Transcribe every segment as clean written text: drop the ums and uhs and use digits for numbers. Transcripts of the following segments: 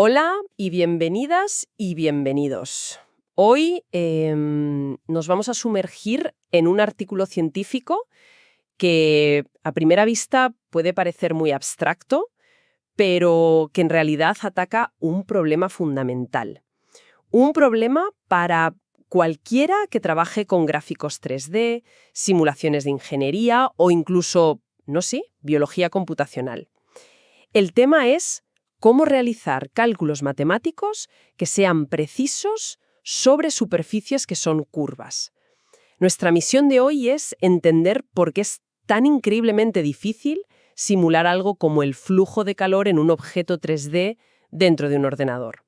Hola y bienvenidas y bienvenidos. Hoy nos vamos a sumergir en un artículo científico que a primera vista puede parecer muy abstracto, pero que en realidad ataca un problema fundamental. Un problema para cualquiera que trabaje con gráficos 3D, simulaciones de ingeniería o incluso, no sé, biología computacional. El tema es cómo realizar cálculos matemáticos que sean precisos sobre superficies que son curvas. Nuestra misión de hoy es entender por qué es tan increíblemente difícil simular algo como el flujo de calor en un objeto 3D dentro de un ordenador.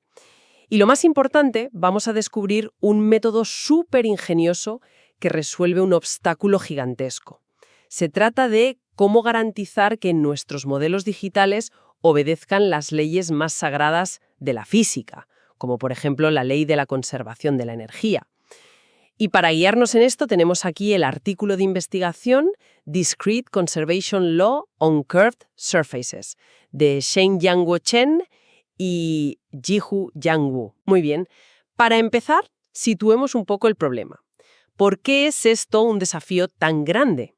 Y lo más importante, vamos a descubrir un método súper ingenioso que resuelve un obstáculo gigantesco. Se trata de cómo garantizar que nuestros modelos digitales obedezcan las leyes más sagradas de la física, como por ejemplo la ley de la conservación de la energía. Y para guiarnos en esto tenemos aquí el artículo de investigación Discrete Conservation Law on Curved Surfaces, de Sheng-Yang Chen y Jihu Yang Wu. Muy bien. Para empezar, situemos un poco el problema. ¿Por qué es esto un desafío tan grande?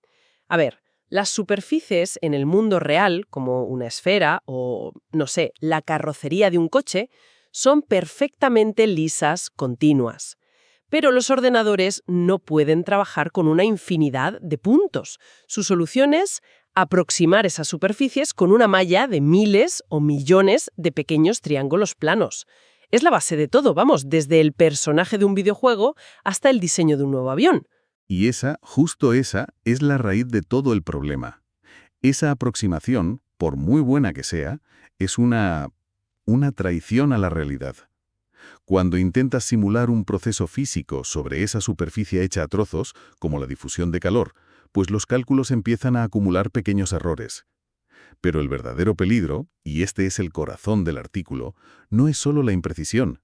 A ver, las superficies en el mundo real, como una esfera o, no sé, la carrocería de un coche, son perfectamente lisas, continuas. Pero los ordenadores no pueden trabajar con una infinidad de puntos. Su solución es aproximar esas superficies con una malla de miles o millones de pequeños triángulos planos. Es la base de todo, vamos, desde el personaje de un videojuego hasta el diseño de un nuevo avión. Y justo esa, es la raíz de todo el problema. Esa aproximación, por muy buena que sea, es una traición a la realidad. Cuando intentas simular un proceso físico sobre esa superficie hecha a trozos, como la difusión de calor, pues los cálculos empiezan a acumular pequeños errores. Pero el verdadero peligro, y este es el corazón del artículo, no es solo la imprecisión,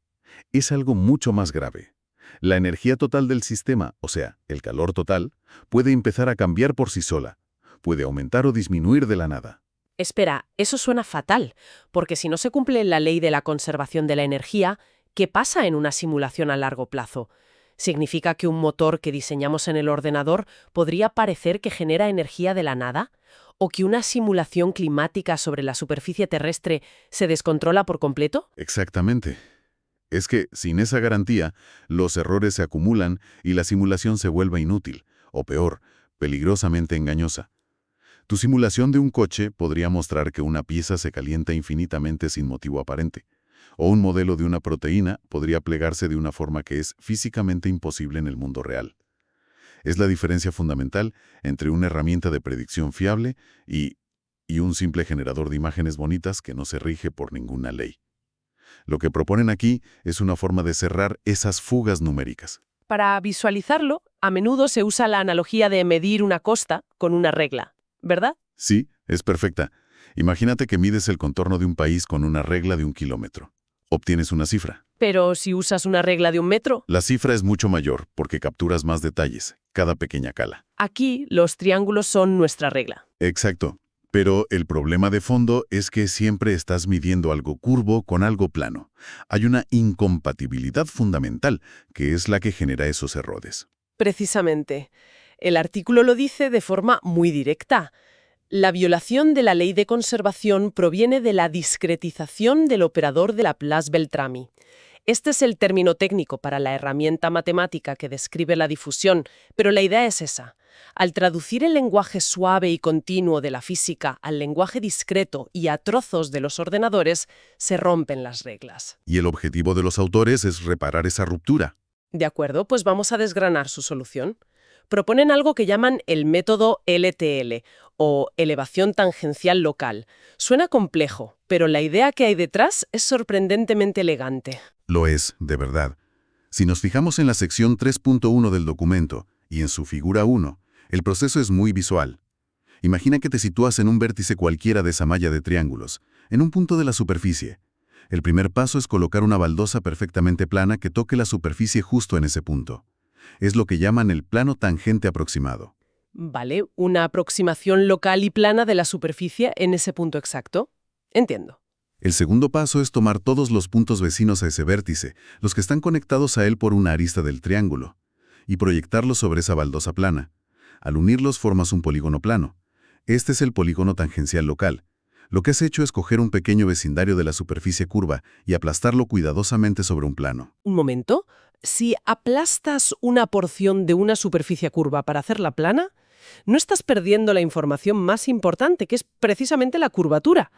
es algo mucho más grave. La energía total del sistema, o sea, el calor total, puede empezar a cambiar por sí sola. Puede aumentar o disminuir de la nada. Espera, eso suena fatal, porque si no se cumple la ley de la conservación de la energía, ¿qué pasa en una simulación a largo plazo? ¿Significa que un motor que diseñamos en el ordenador podría parecer que genera energía de la nada? ¿O que una simulación climática sobre la superficie terrestre se descontrola por completo? Exactamente. Es que, sin esa garantía, los errores se acumulan y la simulación se vuelve inútil, o peor, peligrosamente engañosa. Tu simulación de un coche podría mostrar que una pieza se calienta infinitamente sin motivo aparente, o un modelo de una proteína podría plegarse de una forma que es físicamente imposible en el mundo real. Es la diferencia fundamental entre una herramienta de predicción fiable y un simple generador de imágenes bonitas que no se rige por ninguna ley. Lo que proponen aquí es una forma de cerrar esas fugas numéricas. Para visualizarlo, a menudo se usa la analogía de medir una costa con una regla, ¿verdad? Sí, es perfecta. Imagínate que mides el contorno de un país con una regla de 1 kilómetro. Obtienes una cifra. Pero si usas una regla de 1 metro, La cifra es mucho mayor porque capturas más detalles, cada pequeña cala. aquí los triángulos son nuestra regla. Exacto. Pero el problema de fondo es que siempre estás midiendo algo curvo con algo plano. Hay una incompatibilidad fundamental, que es la que genera esos errores. Precisamente. El artículo lo dice de forma muy directa. La violación de la ley de conservación proviene de la discretización del operador de Laplace-Beltrami. Este es el término técnico para la herramienta matemática que describe la difusión, pero la idea es esa. Al traducir el lenguaje suave y continuo de la física al lenguaje discreto y a trozos de los ordenadores, se rompen las reglas. Y el objetivo de los autores es reparar esa ruptura. De acuerdo, pues vamos a desgranar su solución. Proponen algo que llaman el método LTL, o elevación tangencial local. Suena complejo, pero la idea que hay detrás es sorprendentemente elegante. Lo es, de verdad. Si nos fijamos en la sección 3.1 del documento y en su figura 1, el proceso es muy visual. Imagina que te sitúas en un vértice cualquiera de esa malla de triángulos, en un punto de la superficie. El primer paso es colocar una baldosa perfectamente plana que toque la superficie justo en ese punto. Es lo que llaman el plano tangente aproximado. Vale, una aproximación local y plana de la superficie en ese punto exacto. Entiendo. El segundo paso es tomar todos los puntos vecinos a ese vértice, los que están conectados a él por una arista del triángulo, y proyectarlos sobre esa baldosa plana. Al unirlos formas un polígono plano. Este es el polígono tangencial local. Lo que has hecho es coger un pequeño vecindario de la superficie curva y aplastarlo cuidadosamente sobre un plano. Un momento. Si aplastas una porción de una superficie curva para hacerla plana, no estás perdiendo la información más importante, que es precisamente la curvatura.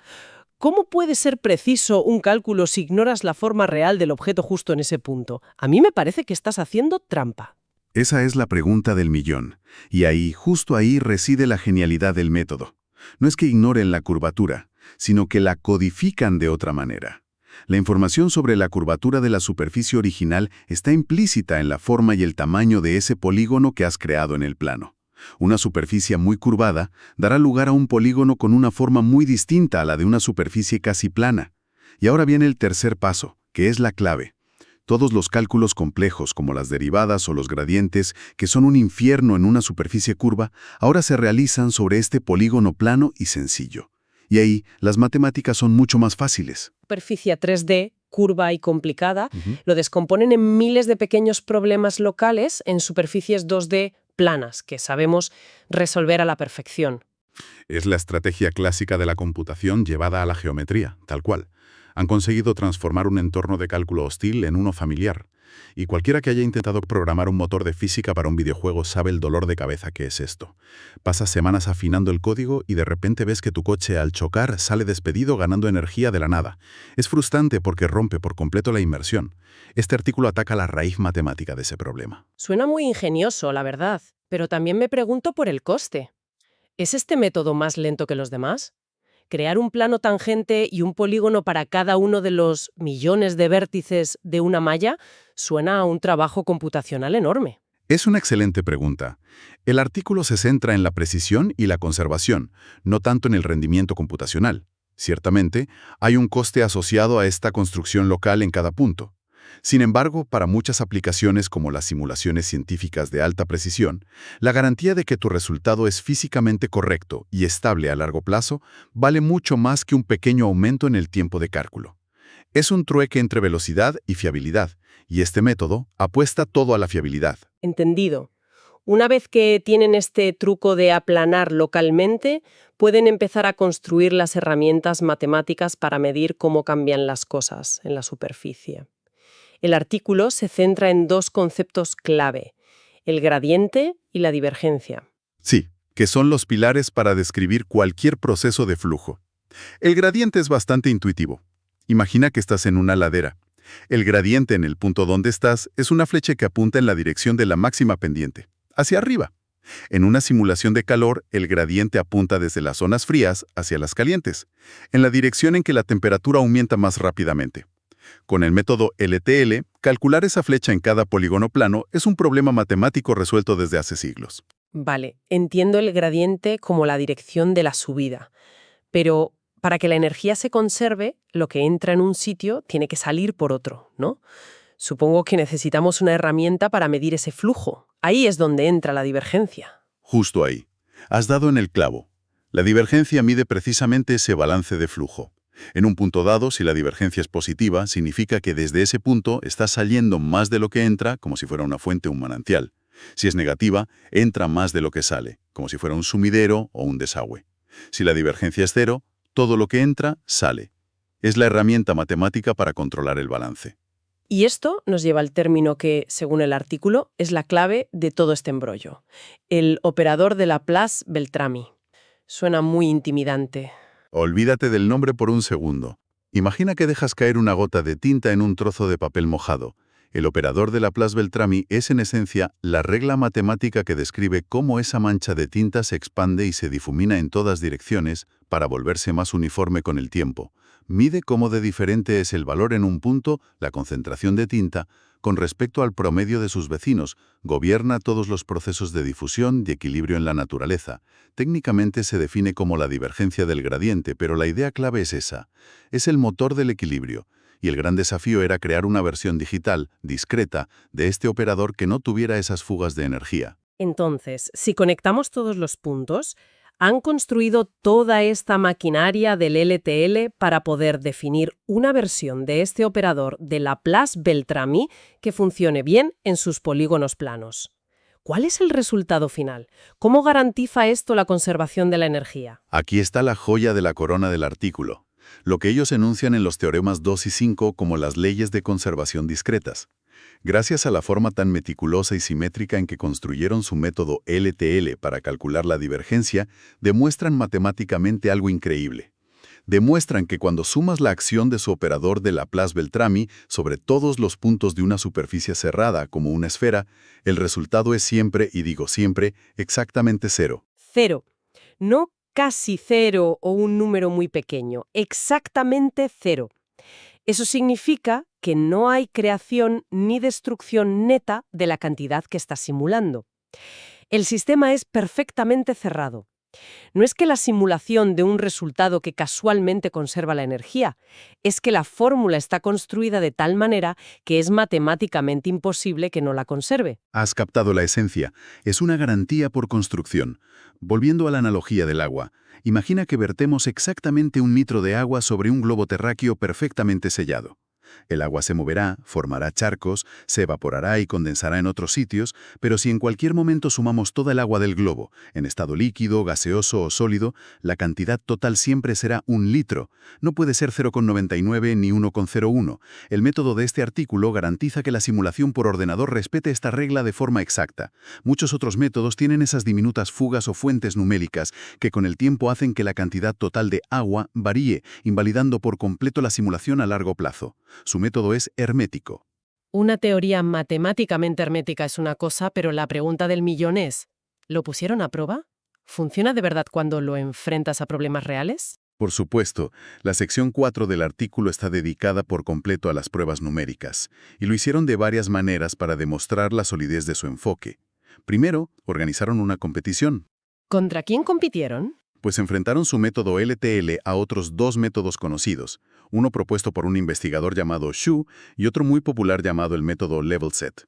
¿Cómo puede ser preciso un cálculo si ignoras la forma real del objeto justo en ese punto? A mí me parece que estás haciendo trampa. Esa es la pregunta del millón. Y ahí, justo ahí, reside la genialidad del método. No es que ignoren la curvatura, sino que la codifican de otra manera. La información sobre la curvatura de la superficie original está implícita en la forma y el tamaño de ese polígono que has creado en el plano. Una superficie muy curvada dará lugar a un polígono con una forma muy distinta a la de una superficie casi plana. Y ahora viene el tercer paso, que es la clave. Todos los cálculos complejos, como las derivadas o los gradientes, que son un infierno en una superficie curva, ahora se realizan sobre este polígono plano y sencillo. Y ahí, las matemáticas son mucho más fáciles. Superficie 3D, curva y complicada, lo descomponen en miles de pequeños problemas locales en superficies 2D planas, que sabemos resolver a la perfección. Es la estrategia clásica de la computación llevada a la geometría, tal cual. Han conseguido transformar un entorno de cálculo hostil en uno familiar. Y cualquiera que haya intentado programar un motor de física para un videojuego sabe el dolor de cabeza que es esto. Pasas semanas afinando el código y de repente ves que tu coche al chocar sale despedido ganando energía de la nada. Es frustrante porque rompe por completo la inmersión. Este artículo ataca la raíz matemática de ese problema. Suena muy ingenioso, la verdad, pero también me pregunto por el coste. ¿Es este método más lento que los demás? ¿Crear un plano tangente y un polígono para cada uno de los millones de vértices de una malla suena a un trabajo computacional enorme? Es una excelente pregunta. El artículo se centra en la precisión y la conservación, no tanto en el rendimiento computacional. Ciertamente, hay un coste asociado a esta construcción local en cada punto. Sin embargo, para muchas aplicaciones como las simulaciones científicas de alta precisión, la garantía de que tu resultado es físicamente correcto y estable a largo plazo vale mucho más que un pequeño aumento en el tiempo de cálculo. Es un trueque entre velocidad y fiabilidad, y este método apuesta todo a la fiabilidad. Entendido. Una vez que tienen este truco de aplanar localmente, pueden empezar a construir las herramientas matemáticas para medir cómo cambian las cosas en la superficie. El artículo se centra en dos conceptos clave, el gradiente y la divergencia. Sí, que son los pilares para describir cualquier proceso de flujo. El gradiente es bastante intuitivo. Imagina que estás en una ladera. El gradiente en el punto donde estás es una flecha que apunta en la dirección de la máxima pendiente, hacia arriba. En una simulación de calor, el gradiente apunta desde las zonas frías hacia las calientes, en la dirección en que la temperatura aumenta más rápidamente. Con el método LTL, calcular esa flecha en cada polígono plano es un problema matemático resuelto desde hace siglos. Vale, entiendo el gradiente como la dirección de la subida, pero para que la energía se conserve, lo que entra en un sitio tiene que salir por otro, ¿no? Supongo que necesitamos una herramienta para medir ese flujo. Ahí es donde entra la divergencia. Justo ahí. Has dado en el clavo. La divergencia mide precisamente ese balance de flujo. En un punto dado, si la divergencia es positiva, significa que desde ese punto está saliendo más de lo que entra, como si fuera una fuente o un manantial. Si es negativa, entra más de lo que sale, como si fuera un sumidero o un desagüe. Si la divergencia es cero, todo lo que entra, sale. Es la herramienta matemática para controlar el balance. Y esto nos lleva al término que, según el artículo, es la clave de todo este embrollo. El operador de Laplace-Beltrami. Suena muy intimidante. Olvídate del nombre por un segundo. Imagina que dejas caer una gota de tinta en un trozo de papel mojado. El operador de Laplace-Beltrami es en esencia la regla matemática que describe cómo esa mancha de tinta se expande y se difumina en todas direcciones para volverse más uniforme con el tiempo. Mide cómo de diferente es el valor en un punto, la concentración de tinta, con respecto al promedio de sus vecinos, gobierna todos los procesos de difusión y equilibrio en la naturaleza. Técnicamente se define como la divergencia del gradiente, pero la idea clave es esa. Es el motor del equilibrio. Y el gran desafío era crear una versión digital, discreta, de este operador que no tuviera esas fugas de energía. Entonces, si conectamos todos los puntos, Han construido toda esta maquinaria del LTL para poder definir una versión de este operador de Laplace-Beltrami que funcione bien en sus polígonos planos. ¿Cuál es el resultado final? ¿Cómo garantiza esto la conservación de la energía? Aquí está la joya de la corona del artículo, lo que ellos enuncian en los teoremas 2 y 5 como las leyes de conservación discretas. Gracias a la forma tan meticulosa y simétrica en que construyeron su método LTL para calcular la divergencia, demuestran matemáticamente algo increíble. Demuestran que cuando sumas la acción de su operador de Laplace-Beltrami sobre todos los puntos de una superficie cerrada como una esfera, el resultado es siempre, y digo siempre, exactamente cero. Cero. No casi cero o un número muy pequeño, exactamente cero. Eso significa que no hay creación ni destrucción neta de la cantidad que está simulando. El sistema es perfectamente cerrado. No es que la simulación de un resultado que casualmente conserva la energía, es que la fórmula está construida de tal manera que es matemáticamente imposible que no la conserve. Has captado la esencia. Es una garantía por construcción. Volviendo a la analogía del agua, imagina que vertemos exactamente 1 litro de agua sobre un globo terráqueo perfectamente sellado. El agua se moverá, formará charcos, se evaporará y condensará en otros sitios, pero si en cualquier momento sumamos toda el agua del globo, en estado líquido, gaseoso o sólido, la cantidad total siempre será 1 litro. No puede ser 0,99 ni 1,01. El método de este artículo garantiza que la simulación por ordenador respete esta regla de forma exacta. Muchos otros métodos tienen esas diminutas fugas o fuentes numéricas que con el tiempo hacen que la cantidad total de agua varíe, invalidando por completo la simulación a largo plazo. Su método es hermético. Una teoría matemáticamente hermética es una cosa, pero la pregunta del millón es, ¿lo pusieron a prueba? ¿Funciona de verdad cuando lo enfrentas a problemas reales? Por supuesto, la sección 4 del artículo está dedicada por completo a las pruebas numéricas, y lo hicieron de varias maneras para demostrar la solidez de su enfoque. Primero, organizaron una competición. ¿Contra quién compitieron? Pues enfrentaron su método LTL a otros 2 métodos conocidos, uno propuesto por un investigador llamado Xu y otro muy popular llamado el método Level Set.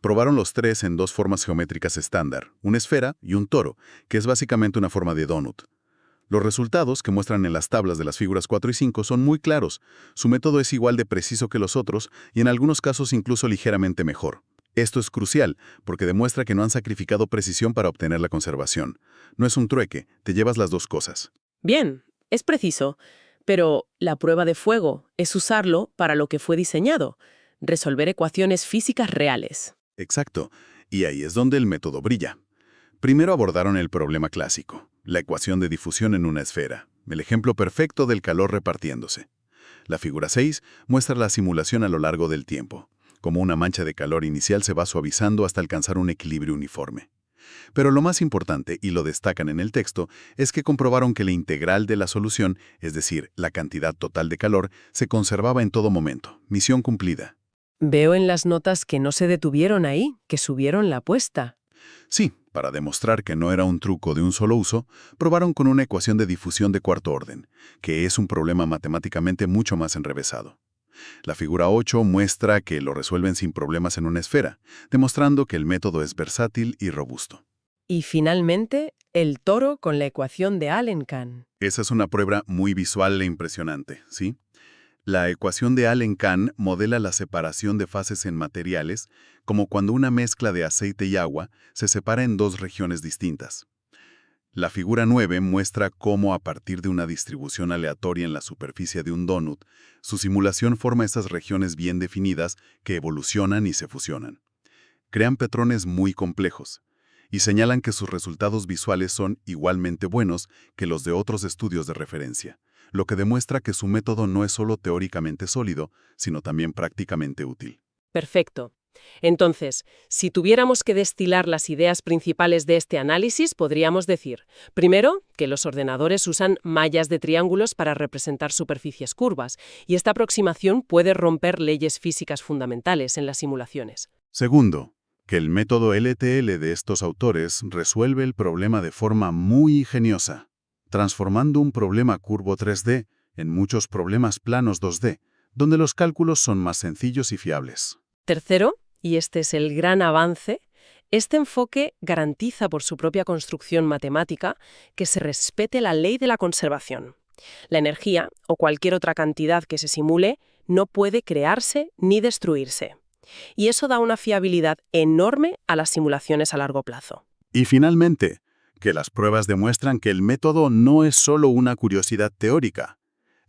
Probaron los 3 en 2 formas geométricas estándar, una esfera y un toro, que es básicamente una forma de donut. Los resultados que muestran en las tablas de las figuras 4 y 5 son muy claros. Su método es igual de preciso que los otros y en algunos casos incluso ligeramente mejor. Esto es crucial, porque demuestra que no han sacrificado precisión para obtener la conservación. No es un trueque, te llevas las 2 cosas. Bien, es preciso, pero la prueba de fuego es usarlo para lo que fue diseñado, resolver ecuaciones físicas reales. Exacto, y ahí es donde el método brilla. Primero abordaron el problema clásico, la ecuación de difusión en una esfera, el ejemplo perfecto del calor repartiéndose. La figura 6 muestra la simulación a lo largo del tiempo, como una mancha de calor inicial se va suavizando hasta alcanzar un equilibrio uniforme. Pero lo más importante, y lo destacan en el texto, es que comprobaron que la integral de la solución, es decir, la cantidad total de calor, se conservaba en todo momento. Misión cumplida. Veo en las notas que no se detuvieron ahí, que subieron la apuesta. Sí, para demostrar que no era un truco de un solo uso, probaron con una ecuación de difusión de cuarto orden, que es un problema matemáticamente mucho más enrevesado. La figura 8 muestra que lo resuelven sin problemas en una esfera, demostrando que el método es versátil y robusto. Y finalmente, el toro con la ecuación de Allen-Cahn. Esa es una prueba muy visual e impresionante, ¿sí? La ecuación de Allen-Cahn modela la separación de fases en materiales, como cuando una mezcla de aceite y agua se separa en 2 regiones distintas. La figura 9 muestra cómo a partir de una distribución aleatoria en la superficie de un donut, su simulación forma esas regiones bien definidas que evolucionan y se fusionan. Crean patrones muy complejos y señalan que sus resultados visuales son igualmente buenos que los de otros estudios de referencia, lo que demuestra que su método no es solo teóricamente sólido, sino también prácticamente útil. Perfecto. Entonces, si tuviéramos que destilar las ideas principales de este análisis, podríamos decir, primero, que los ordenadores usan mallas de triángulos para representar superficies curvas, y esta aproximación puede romper leyes físicas fundamentales en las simulaciones. Segundo, que el método LTL de estos autores resuelve el problema de forma muy ingeniosa, transformando un problema curvo 3D en muchos problemas planos 2D, donde los cálculos son más sencillos y fiables. Tercero, y este es el gran avance, Este enfoque garantiza por su propia construcción matemática que se respete la ley de la conservación. La energía, o cualquier otra cantidad que se simule, no puede crearse ni destruirse. Y eso da una fiabilidad enorme a las simulaciones a largo plazo. Y finalmente, que las pruebas demuestran que el método no es solo una curiosidad teórica.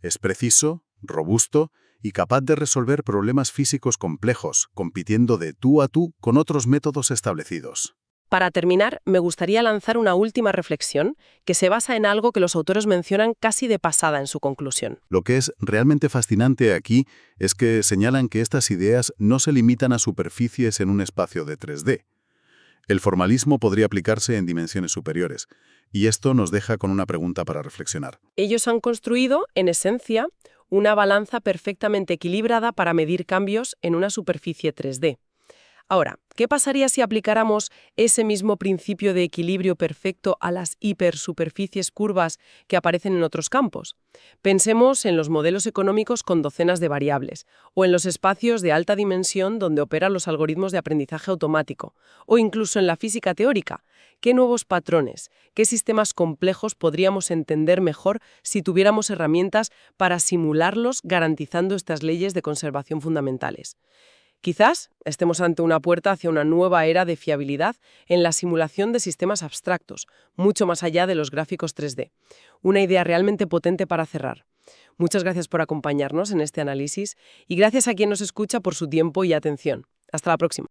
Es preciso, robusto y capaz de resolver problemas físicos complejos, compitiendo de tú a tú con otros métodos establecidos. Para terminar, me gustaría lanzar una última reflexión que se basa en algo que los autores mencionan casi de pasada en su conclusión. Lo que es realmente fascinante aquí es que señalan que estas ideas no se limitan a superficies en un espacio de 3D. El formalismo podría aplicarse en dimensiones superiores, y esto nos deja con una pregunta para reflexionar. Ellos han construido, en esencia, una balanza perfectamente equilibrada para medir cambios en una superficie 3D. Ahora, ¿qué pasaría si aplicáramos ese mismo principio de equilibrio perfecto a las hipersuperficies curvas que aparecen en otros campos? Pensemos en los modelos económicos con docenas de variables, o en los espacios de alta dimensión donde operan los algoritmos de aprendizaje automático, o incluso en la física teórica. ¿Qué nuevos patrones, qué sistemas complejos podríamos entender mejor si tuviéramos herramientas para simularlos garantizando estas leyes de conservación fundamentales? Quizás estemos ante una puerta hacia una nueva era de fiabilidad en la simulación de sistemas abstractos, mucho más allá de los gráficos 3D. Una idea realmente potente para cerrar. Muchas gracias por acompañarnos en este análisis y gracias a quien nos escucha por su tiempo y atención. Hasta la próxima.